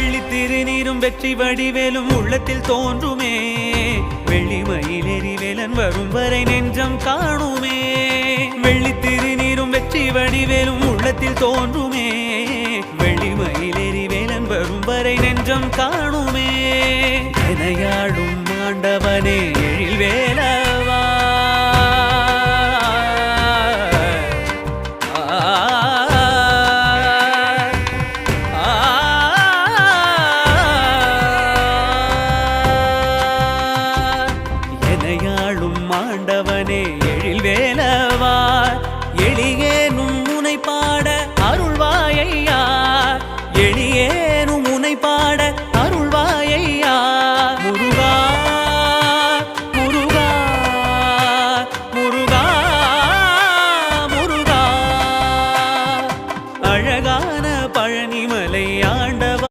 வெள்ளி திருநீரும் வெற்றி வடிவேலும் உள்ளத்தில் தோன்றுமே வெள்ளி மயிலேறி வேலன் வரும் வரை நெஞ்சம் காணுமே வெள்ளி திருநீரும் வெற்றி வடிவேலும் உள்ளத்தில் தோன்றுமே வெள்ளி மயிலேறி வேலன் வரும் வரை நெஞ்சம் காணுமே எனையாடும் ஆண்டவனே எழில் வேலா